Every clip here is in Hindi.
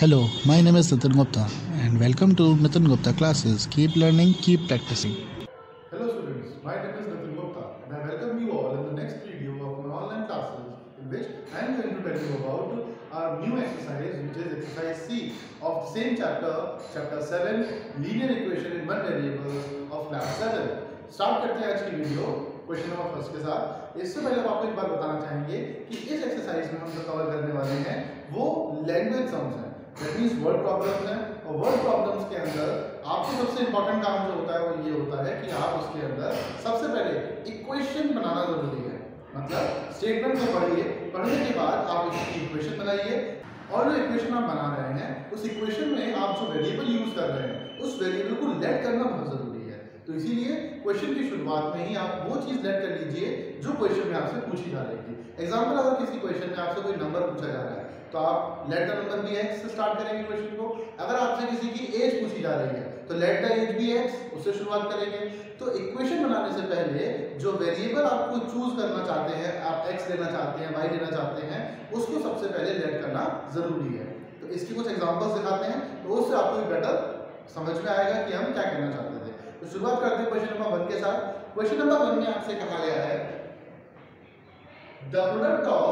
Hello, my name is Nitin Gupta and welcome to Nitin Gupta classes. Keep learning, keep practicing. Hello students, my name is Nitin Gupta and I welcome you all in the next video of my online classes in which I am going to tell you about our new exercise, which is exercise C of the same chapter 7, linear equation in one variable of class 7. Start करते हैं आज की वीडियो क्वेश्चन नंबर फर्स्ट के साथ। इससे पहले हम आपको एक बात बताना चाहेंगे कि इस एक्सरसाइज में हम जो कवर करने वाले हैं वो लैंग्वेज सम्स हैं, दैट मींस वर्ड प्रॉब्लम्स हैं। और वर्ड प्रॉब्लम्स के अंदर आपको सबसे इंपॉर्टेंट काम जो होता है वो ये होता है कि आप उसके अंदर सबसे पहले इक्वेशन बनाना जरूरी है। मतलब स्टेटमेंट को पढ़िए, पढ़ने के बाद आप इसकी इक्वेशन बनाइए और जो इक्वेशन आप बना रहे हैं उस इक्वेशन में आप जो वेरिएबल यूज कर रहे हैं उस वेरिएबल को लेट करना बहुत जरूरी है। तो इसीलिए क्वेश्चन की शुरुआत में ही आप वो चीज लेट कर लीजिए जो क्वेश्चन में आपसे पूछी जा रही थी। एग्जांपल, अगर किसी क्वेश्चन में आपसे कोई नंबर पूछा जा रहा है तो आप let the number be X से स्टार्ट करेंगे क्वेश्चन को। अगर आपसे किसी की एज पूछी जा रही है तो let the age be X, उससे शुरुआत करेंगे। तो इक्वेशन बनाने से पहले जो वेरिएबल आपको चूज करना चाहते हैं, आप एक्स लेना चाहते हैं, वाई लेना चाहते हैं, उसको सबसे पहले लेट करना जरूरी है। तो इसकी कुछ एग्जांपल्स दिखाते हैं तो उससे आपको बेटर समझ में आएगा कि हम क्या कहना चाहते थे। तो शुरुआत करते हैं क्वेश्चन नंबर 1 के साथ। क्वेश्चन नंबर 1 में आपसे कहा गया है the product of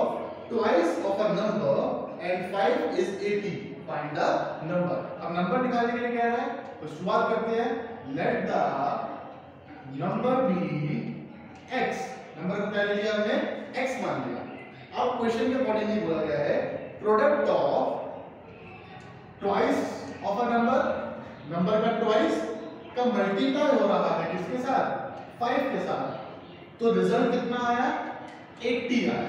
twice of a number and 5 is 80, find the number. अब नंबर निकालने के लिए कह रहा है तो शुरुआत करते हैं, let the number be x। नंबर को क्या ले लिया हमने, x मान लिया। अब क्वेश्चन के अकॉर्डिंगली बोला गया है product of twice of a number का ट्वाइस का मल्टीप्लाई हो रहा है किसके साथ, 5 के साथ। तो रिजल्ट कितना आया, 80 आया।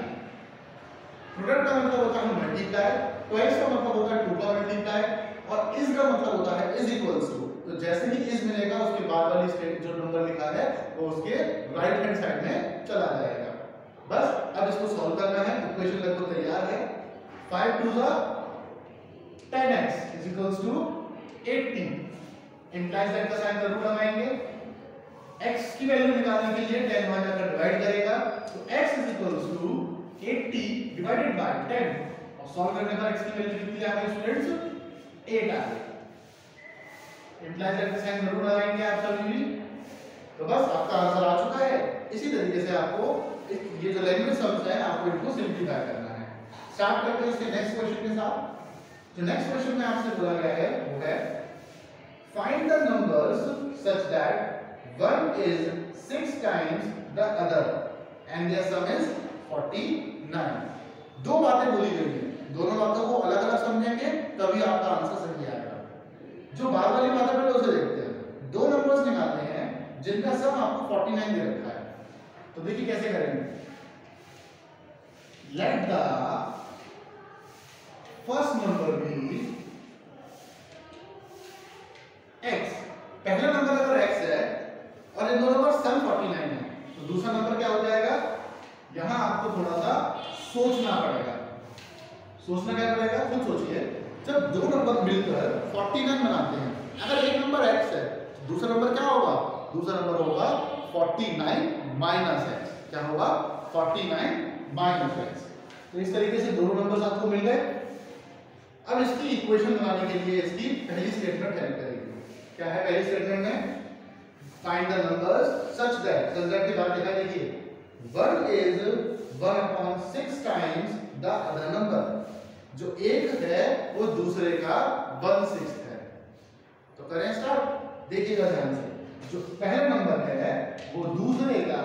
प्रोडक्ट का मतलब होता है मल्टीप्लाई, ट्वाइस का मतलब होता है 2 का मल्टीप्लाई और इस का मतलब होता है इज इक्वल्स टू। तो जैसे ही इज मिलेगा उसके बाद वाली स्टेट जो नंबर लिखा है वो उसके राइट हैंड साइड में चला जाएगा। बस अब इसको सॉल्व करना है। इक्वेशन लगभग तैयार है। 5 2 10x is equals to 80। Implies that का साइन जरूर लगाएंगे। x की वैल्यू निकालने के लिए 10 वहां जाकर डिवाइड करेगा तो x is equals to 80 divided by 10 और सॉल्व करने पर x की वैल्यू कितनी आ गई स्टूडेंट्स, 8 आ गई। इंप्लाइज दैट का साइन जरूर लगाएंगे आप सभी भी। तो बस आपका आंसर आ चुका है। इसी तरीके से आपको ये जो लैंग्वेज सम्स है आपको इनको सिंपलीफाई करना है। स्टार्ट करते हैं इसके नेक्स्ट क्वेश्चन के साथ। जो नेक्स्ट क्वेश्चन में आपसे बोला गया है वो है find the numbers such that one is 6 times the other and their sum is 49। दो बातें बोली गई हैं, दोनों बातों को अलग अलग समझेंगे तभी आपका आंसर सही आएगा। जो बाद वाली बात है पहले उसे देखते हैं। दो नंबर्स निकालने हैं जिनका सम आपको 49 दे रखा है। तो देखिए कैसे करेंगे। Let the first number be x। पहला नंबर अगर x है और इन दोनों का सम 49 है तो दूसरा नंबर क्या हो जाएगा। यहां आपको थोड़ा सा सोचना पड़ेगा। सोचना क्या पड़ेगा, खुद सोचिए। जब दो नंबर मिलकर 49 बनाते हैं, अगर एक नंबर x है दूसरा नंबर क्या होगा, दूसरा नंबर होगा 49 माइनस x। क्या होगा, 49 माइनस x। तो इस तरीके से दोनों नंबर्स आपको मिल गए। अब इसकी इक्वेशन बनाने के लिए इसकी पहली स्टेटमेंट हेल्प करेगी। क्या है पहली स्टेटमेंट में, find the numbers such that के बाद लिखा देखिए 1 is 1/6 times the other number। जो एक है वो दूसरे का 1/6 है। तो करें स्टार्ट। देखिएगा ध्यान से, जो पहला नंबर है वो दूसरे का,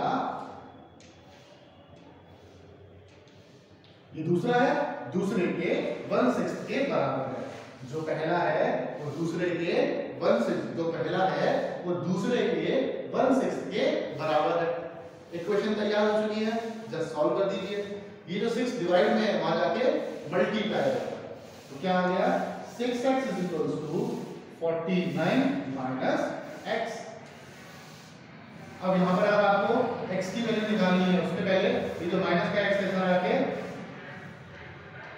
ये दूसरा है, दूसरे के 1/6 के बराबर है। जो पहला है वो दूसरे के 1/6, जो पहला है वो दूसरे के 1/6 के बराबर है। इक्वेशन तैयार हो चुकी है, जस्ट सॉल्व कर दीजिए। ये जो 6 डिवाइड में है वहां जाके मल्टीप्लाई है तो क्या आ गया, 6x is equals to 49 minus x। अब यहां पर अगर आपको x की वैल्यू निकालनी है उसके पहले ये जो माइनस का x लिखा है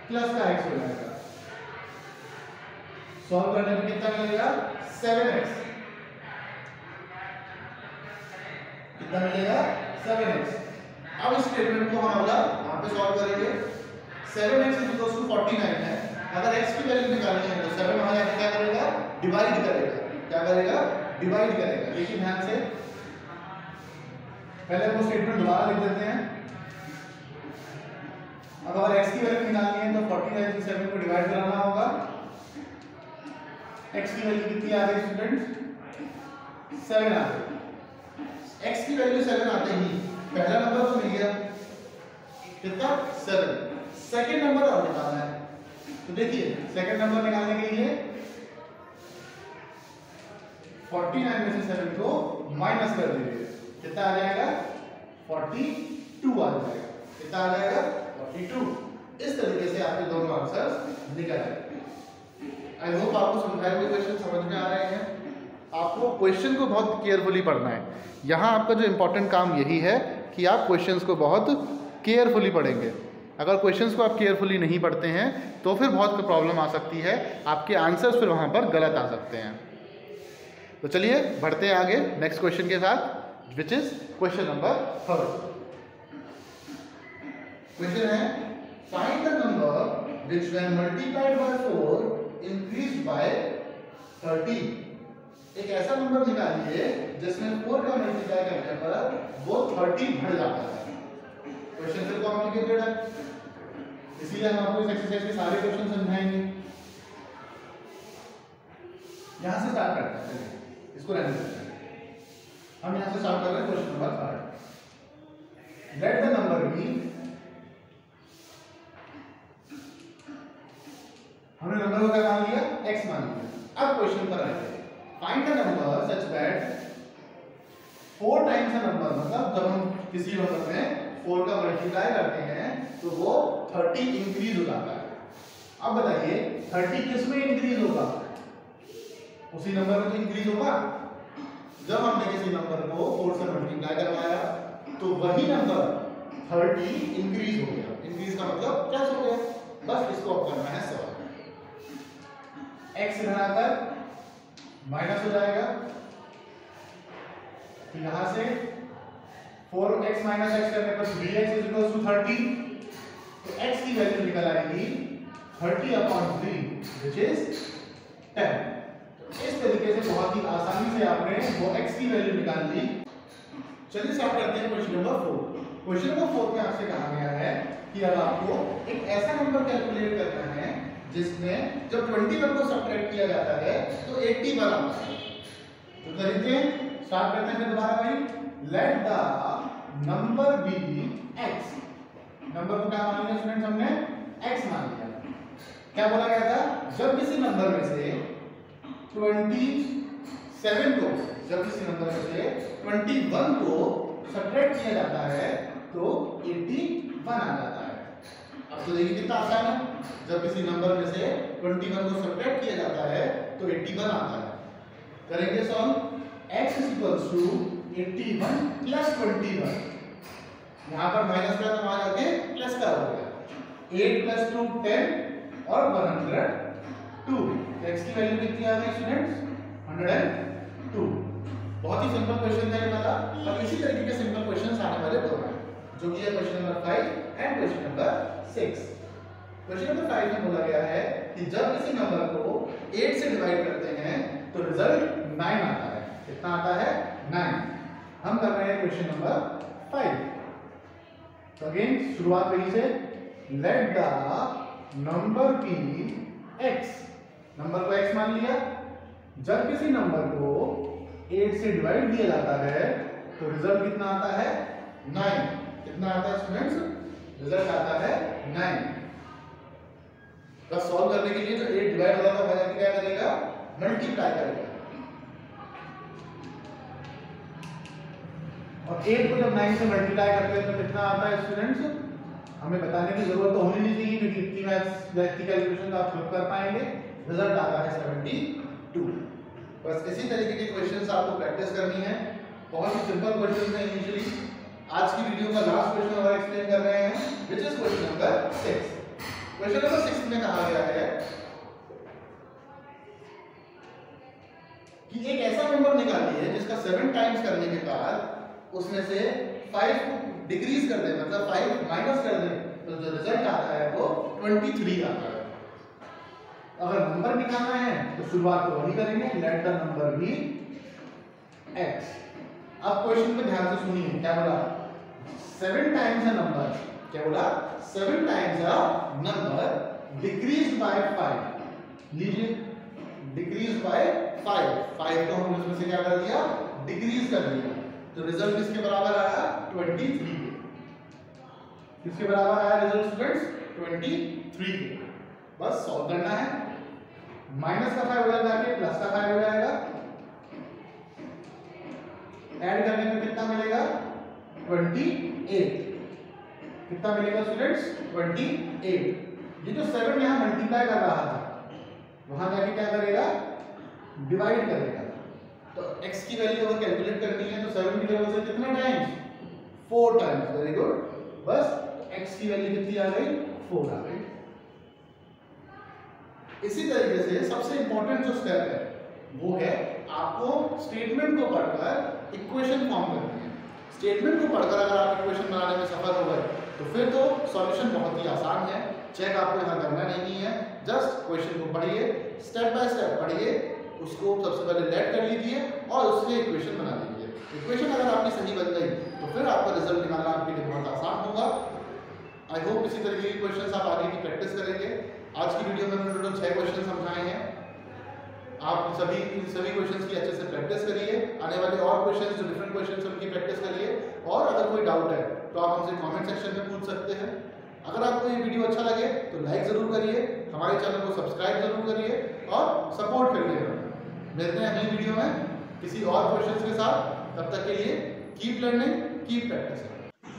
प्लस का x हो जाएगा। सॉल्व करने में कितना मिलेगा, 7x। कितना मिलेगा, 7x। अब इस स्टेटमेंट को हम अगला वहां पे सॉल्व करेंगे। 7x इज इक्वल टू 49 है। अगर x की वैल्यू निकालनी है तो डिवाइड करेगा। क्या करेगा? डिवाइड करेगा। देखिए ध्यान से, पहले वो स्टेटमेंट दोबारा लिख देते हैं। अब अगर x की वैल्यू निकालनी है तो 49 से 7 को डिवाइड कराना होगा। x की वैल्यू कितनी आ रही है स्टूडेंट्स? 7 आ रही है। x की वैल्यू 7 आते ही पहला नंबर तो मिल गया, कितना? 7। सेकंड नंबर और निकालना है, तो देखिए सेकंड नंबर निकालने के लिए 49 में से 7 को माइनस कर दीजिए, कितना आ जाएगा? 42 आ जाएगा। कितना आ जाएगा? 42। इस तरीके से आपके दोनों आंसर्स निकल आएंगे। आई होप आपको समझाए हुए क्वेश्चन समझ में आ रहे हैं। आपको क्वेश्चन को बहुत केयरफुली पढ़ना है। यहाँ आपका जो इम्पोर्टेंट काम यही है कि आप क्वेश्चंस को बहुत केयरफुली पढ़ेंगे। अगर क्वेश्चंस को आप केयरफुली नहीं पढ़ते हैं तो फिर बहुत प्रॉब्लम आ सकती है, आपके आंसर्स फिर वहाँ पर गलत आ सकते हैं। तो चलिए बढ़ते हैं आगे नेक्स्ट क्वेश्चन के साथ, which is question number 3। Question है find the number which when multiplied by 4 increased by 30। एक ऐसा नंबर निकालिए जिसमें 4 का मल्टीप्लाई करने पर वो 30 बढ़ जाता है। क्वेश्चन फिर कॉम्प्लिकेटेड है, इसीलिए हम आपको इस एक्सरसाइज के सारे क्वेश्चन समझाएंगे। यहां से स्टार्ट करते हैं, इसको रहने देते हैं। हम यहां से स्टार्ट कर रहे हैं question number 3। Let the number be, हमने नंबर को क्या मान लिया? x मान लिया। अब क्वेश्चन पर आते हैं, find the number such that 4 times the number, मतलब जब हम किसी नंबर में 4 का मल्टीप्लाई करते हैं तो वो 30 इंक्रीज हो जाता है। अब बताइए 30 किस में इंक्रीज होगा? उसी नंबर में तो इंक्रीज होगा। जब हमने किसी नंबर को 4 से मल्टीप्लाई करवाया तो वही नंबर 30 इंक्रीज हो गया। इंक्रीज का मतलब क्या हो गया? बस इसको अब करना है सॉल्व। x इधर आकर माइनस हो जाएगा, तो यहां से 4x माइनस x करने पर 3x इज इक्वल टू 30। तो x की वैल्यू निकल आएगी 30/3 which is 10। इस तरीके से बहुत ही आसानी से आपने वो x की वैल्यू निकाल ली। चलिए स्टार्ट करते हैं क्वेश्चन नंबर 4। क्वेश्चन नंबर 4 में आपसे कहा गया है कि अब आपको एक ऐसा नंबर कैलकुलेट करना है जिसमें जब 21 को सब्ट्रैक्ट किया जाता है तो 81 आता है। तो करेंगे, स्टार्ट करते हैं फिर दोबारा भाई। Let the number be x, नंबर को क्या मान लिया स्टूडेंट्स? हमने x मान लिया। क्या बोला गया था? जब किसी नंबर में से 27 को, जब किसी नंबर में से 21 को सब्ट्रैक्ट किया जाता है तो 81 आ जाता है। अब तो देखिए कितना आसान है, जब किसी नंबर में से 21 को सब्ट्रैक्ट किया जाता है तो 81 आता है। करेंगे solve. x is equals to 81 plus 21। यहाँ पर माइनस का तो वहां जाके प्लस का हो गया। 8 plus 2 10 और 102। x की वैल्यू कितनी आ गई स्टूडेंट्स? 102। बहुत ही सिंपल क्वेश्चन था ये वाला, और इसी तरीके के सिंपल क्वेश्चंस आने वाले दो हैं, जो कि है question number 5 and question number 6। Question number 5 में बोला गया है कि जब किसी नंबर को 8 से डिवाइड करते हैं तो रिजल्ट 9 आता है। कितना आता है? 9। हम कर रहे हैं क्वेश्चन नंबर 5। तो अगेन शुरुआत वही से, let the number be x, नंबर को x मान लिया। जब किसी नंबर को 8 से डिवाइड किया जाता है तो रिजल्ट कितना आता है? 9। कितना आता है स्टूडेंट्स? रिजल्ट आता है 9। बस सॉल्व करने के लिए तो 8 डिवाइड हो जाता है, क्या करेगा? मल्टीप्लाई करेगा। और 8 को जब 9 से मल्टीप्लाई करते हैं तो कितना आता है स्टूडेंट्स? हमें बताने की जरूरत तो होनी नहीं चाहिए, क्योंकि इतनी मैथ्स की कैलकुलेशन आप खुद कर पाएंगे। रिजल्ट आता है 72। बस इसी तरीके के क्वेश्चंस आपको प्रैक्टिस करनी है। बहुत ही सिंपल क्वेश्चंस हैं इनिशियली। आज की वीडियो का लास्ट क्वेश्चन और एक्सप्लेन कर रहे हैं, which is question number 6। Question number 6 में कहा गया है कि एक ऐसा नंबर निकालिए जिसका 7 टाइम्स करने के बाद उसमें से 5 को डिक्रीज कर दे, मतलब 5 माइनस कर दे, तो जो रिजल्ट आता है वो 23 आता है। अगर नंबर निकालना है तो शुरुआत तो वही करेंगे, let the number be x। अब क्वेश्चन पे ध्यान से सुनिए, क्या बोला 7 टाइम्स अ नंबर, क्या बोला 7 times a number decrease by 5। लीजिए डिक्रीज बाय 5 को हम उसमें से क्या कर दिया, डिक्रीज कर दिया, तो रिजल्ट किसके बराबर आया 23। किसके बराबर आया रिजल्ट स्टूडेंट्स 23 के। बस सॉल्व करना है, माइनस का 5 उधर जाके प्लस का 5 हो जाएगा, ऐड करने में कितना मिलेगा 28। कितना मिलेगा स्टूडेंट्स 28। ये जो 7 यहां मल्टीप्लाई कर रहा था वहां जाके क्या करेगा डिवाइड करेगा, तो x की वैल्यू अगर कैलकुलेट करनी है तो 7 की जगह से कितने टाइम्स 4 टाइम्स। वेरी गुड, बस x की वैल्यू कितनी आ गई 4 आ गई। इसी तरीके से सबसे इंपॉर्टेंट जो स्टेप है वो है आपको स्टेटमेंट को पढ़कर इक्वेशन फॉर्म करनी है। स्टेटमेंट को पढ़कर अगर आप इक्वेशन बनाने में सफल हो गए तो फिर तो सॉल्यूशन बहुत ही आसान है, चेक आपको यहाँ करना नहीं है, जस्ट क्वेश्चन को पढ़िए, स्टेप बाय स्टेप पढ़िए, उसको सबसे पहले लेट कर लीजिए और उससे इक्वेशन बना लीजिए। इक्वेशन अगर आपकी सही बन गई तो फिर आपका रिजल्ट निकालना आपके लिए बहुत आसान होगा। आई होप इसी तरीके के क्वेश्चन आप आगे की प्रैक्टिस करेंगे। आज की वीडियो में हमने टोटल 6 क्वेश्चन समझाए हैं। आप इन सभी क्वेश्चंस की अच्छे से प्रैक्टिस करिए, आने वाले और क्वेश्चंस जो डिफरेंट क्वेश्चंस उनकी प्रैक्टिस करिए, और अगर कोई डाउट है तो आप हमसे कमेंट सेक्शन में पूछ सकते हैं। अगर आपको ये वीडियो अच्छा लगे तो लाइक ज़रूर करिए, हमारे चैनल को सब्सक्राइब जरूर करिए और सपोर्ट करिए। मिलते हैं अगली वीडियो में किसी और क्वेश्चंस के साथ, तब तक के लिए कीप लर्निंग कीप प्रैक्टिसिंग।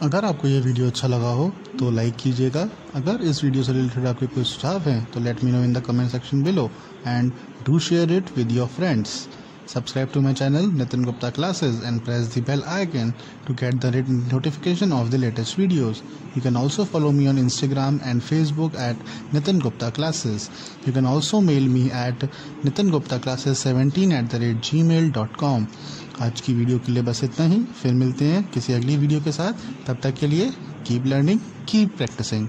अगर आपको ये वीडियो अच्छा लगा हो तो लाइक कीजिएगा। अगर इस वीडियो से रिलेटेड आपके कोई सुझाव हैं तो let me know in the comment section below and do share it with your friends. Subscribe to my channel Nitin Gupta Classes and press the bell icon to get the notification of the latest videos. You can also follow me on Instagram and Facebook at Nitin Gupta Classes. You can also mail me at nitinguptaclasses17@gmail.com. आज की वीडियो के लिए बस इतना ही, फिर मिलते हैं किसी अगली वीडियो के साथ। तब तक के लिए कीप लर्निंग कीप प्रैक्टिसिंग।